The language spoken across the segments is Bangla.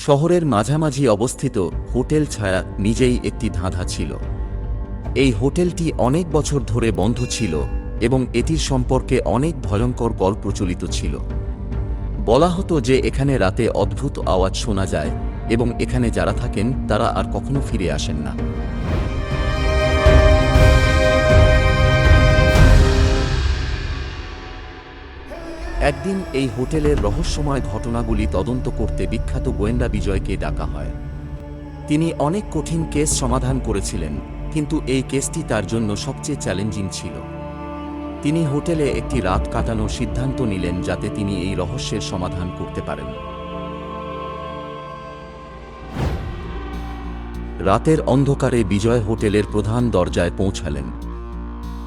শহরের মাঝামাঝি অবস্থিত হোটেল ছায়া নিজেই একটি ধাঁধা ছিল। এই হোটেলটি অনেক বছর ধরে বন্ধ ছিল এবং এটির সম্পর্কে অনেক ভয়ঙ্কর গল্প প্রচলিত ছিল। বলা হতো যে এখানে রাতে অদ্ভুত আওয়াজ শোনা যায় এবং এখানে যারা থাকেন তারা আর কখনো ফিরে আসেন না। একদিন এই হোটেলের রহস্যময় ঘটনাগুলি তদন্ত করতে বিখ্যাত গোয়েন্দা বিজয়কে ডাকা হয়। তিনি অনেক কঠিন কেস সমাধান করেছিলেন, কিন্তু এই কেসটি তার জন্য সবচেয়ে চ্যালেঞ্জিং ছিল। তিনি হোটেলে একটি রাত কাটানোর সিদ্ধান্ত নিলেন যাতে তিনি এই রহস্যের সমাধান করতে পারেন। রাতের অন্ধকারে বিজয় হোটেলের প্রধান দরজায় পৌঁছালেন।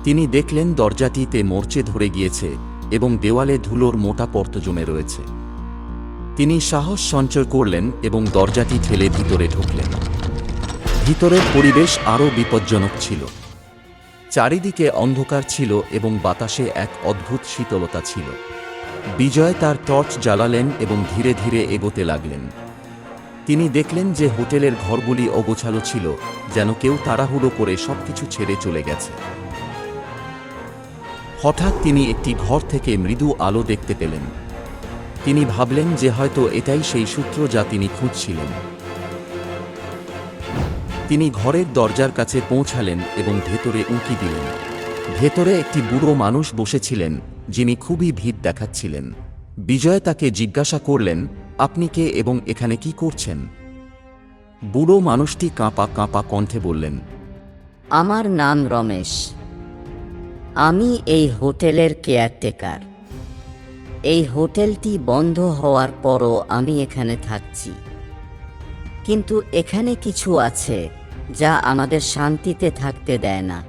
তিনি দেখলেন দরজাটিতে মরচে ধরে গিয়েছে এবং দেওয়ালে ধুলোর মোটা পর্ত জমে রয়েছে। তিনি সাহস সঞ্চয় করলেন এবং দরজাটি ঠেলে ভিতরে ঢুকলেন। ভিতরের পরিবেশ আরও বিপজ্জনক ছিল। চারিদিকে অন্ধকার ছিল এবং বাতাসে এক অদ্ভুত শীতলতা ছিল। বিজয় তার টর্চ জ্বালালেন এবং ধীরে ধীরে এগোতে লাগলেন। তিনি দেখলেন যে হোটেলের ঘরগুলি অগোছালো ছিল, যেন কেউ তাড়াহুড়ো করে সবকিছু ছেড়ে চলে গেছে। হঠাৎ তিনি একটি ঘর থেকে মৃদু আলো দেখতে পেলেন। তিনি ভাবলেন যে হয়তো এটাই সেই সূত্র যা তিনি খুঁজছিলেন। তিনি ঘরের দরজার কাছে পৌঁছালেন এবং ভেতরে উঁকি দিলেন। ভেতরে একটি বুড়ো মানুষ বসেছিলেন, যিনি খুবই ভীত দেখাচ্ছিলেন। বিজয় তাকে জিজ্ঞাসা করলেন, আপনি কে এবং এখানে কি করছেন? বুড়ো মানুষটি কাঁপা কাঁপা কণ্ঠে বললেন, আমার নাম রমেশ। আমি এই হোটেলের কেয়ারটেকার। এই হোটেলটি বন্ধ হওয়ার পরও আমি এখানে থাকছি, কিন্তু এখানে কিছু আছে যা আমাদের শান্তিতে থাকতে দেয় না।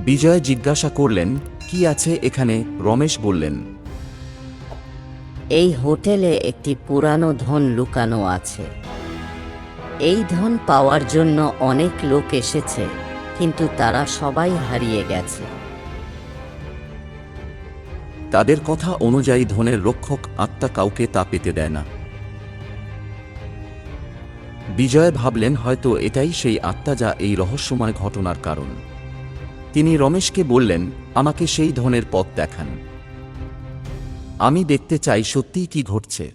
বিজয় জিজ্ঞাসা করলেন, কি আছে এখানে? রমেশ বললেন, এই হোটেলে একটি পুরানো ধন লুকানো আছে। এই ধন পাওয়ার জন্য অনেক লোক এসেছে, কিন্তু তারা সবাই হারিয়ে গেছে। তাদের কথা অনুযায়ী ধনের রক্ষক আত্মা কাউকে তা পেতে দেয় না। বিজয় ভাবলেন হয়তো এটাই সেই আত্মা যা এই রহস্যময় ঘটনার কারণ। তিনি রমেশকে বললেন, আমাকে সেই ধনের পথ দেখান। আমি দেখতে চাই সত্যিই কি ঘটছে।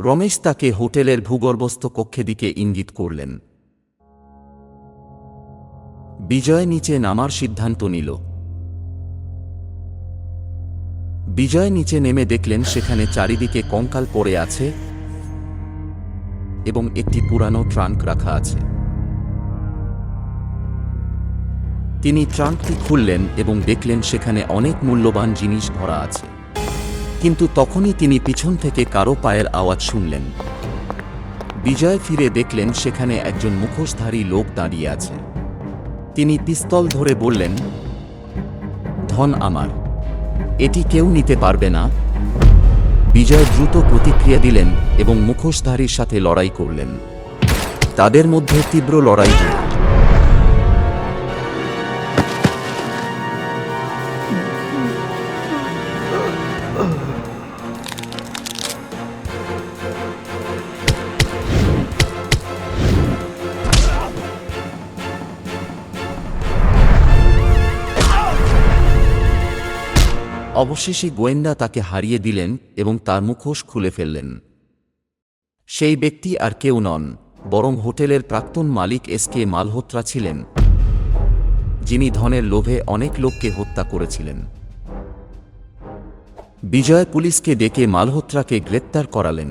রমেশ তাকে হোটেলের ভূগর্ভস্থ কক্ষে দিকে ইঙ্গিত করলেন। বিজয় নিচে নামার সিদ্ধান্ত নিল। বিজয় নিচে নেমে দেখলেন সেখানে চারিদিকে কঙ্কাল পড়ে আছে এবং একটি পুরানো ট্রাঙ্ক রাখা আছে। তিনি ট্রাঙ্কটি খুললেন এবং দেখলেন সেখানে অনেক মূল্যবান জিনিস ভরা আছে। কিন্তু তখনই তিনি পিছন থেকে কারো পায়ের আওয়াজ শুনলেন। বিজয় ফিরে দেখলেন সেখানে একজন মুখোশধারী লোক দাঁড়িয়ে আছে। তিনি পিস্তল ধরে বললেন, ধন আমার, এটি কেউ নিতে পারবে না। বিজয় দ্রুত প্রতিক্রিয়া দিলেন এবং মুখোশধারীর সাথে লড়াই করলেন। তাদের মধ্যে তীব্র লড়াই হল। অবশেষে গোয়েন্দা তাকে হারিয়ে দিলেন এবং তার মুখোশ খুলে ফেললেন। সেই ব্যক্তি আর কেউ নন, বরং হোটেলের প্রাক্তন মালিক এসকে মালহোত্রা ছিলেন, যিনি ধনের লোভে অনেক লোককে হত্যা করেছিলেন। বিজয় পুলিশকে ডেকে মালহোত্রাকে গ্রেপ্তার করালেন।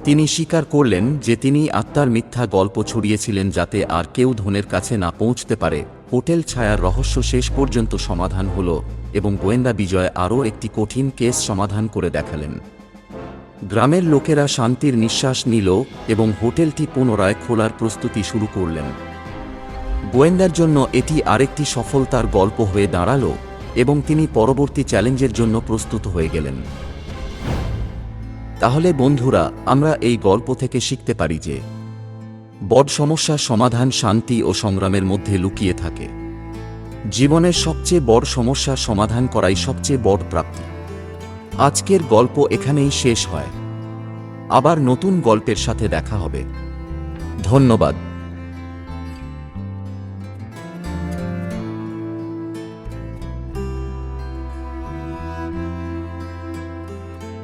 তিনি স্বীকার করলেন যে তিনি আত্মার মিথ্যা গল্প ছড়িয়েছিলেন যাতে আর কেউ ধনের কাছে না পৌঁছতে পারে। হোটেল ছায়ার রহস্য শেষ পর্যন্ত সমাধান হল এবং গোয়েন্দা বিজয় আরও একটি কঠিন কেস সমাধান করে দেখালেন। গ্রামের লোকেরা শান্তির নিঃশ্বাস নিল এবং হোটেলটি পুনরায় খোলার প্রস্তুতি শুরু করলেন। গোয়েন্দার জন্য এটি আরেকটি সফলতার গল্প হয়ে দাঁড়ালো এবং তিনি পরবর্তী চ্যালেঞ্জের জন্য প্রস্তুত হয়ে গেলেন। তাহলে বন্ধুরা, আমরা এই গল্প থেকে শিখতে পারি যে বড় সমস্যার সমাধান শান্তি ও সংগ্রামের মধ্যে লুকিয়ে থাকে। জীবনের সবচেয়ে বড় সমস্যার সমাধান করাই সবচেয়ে বড় প্রাপ্তি। আজকের গল্প এখানেই শেষ হয়। আবার নতুন গল্পের সাথে দেখা হবে। ধন্যবাদ।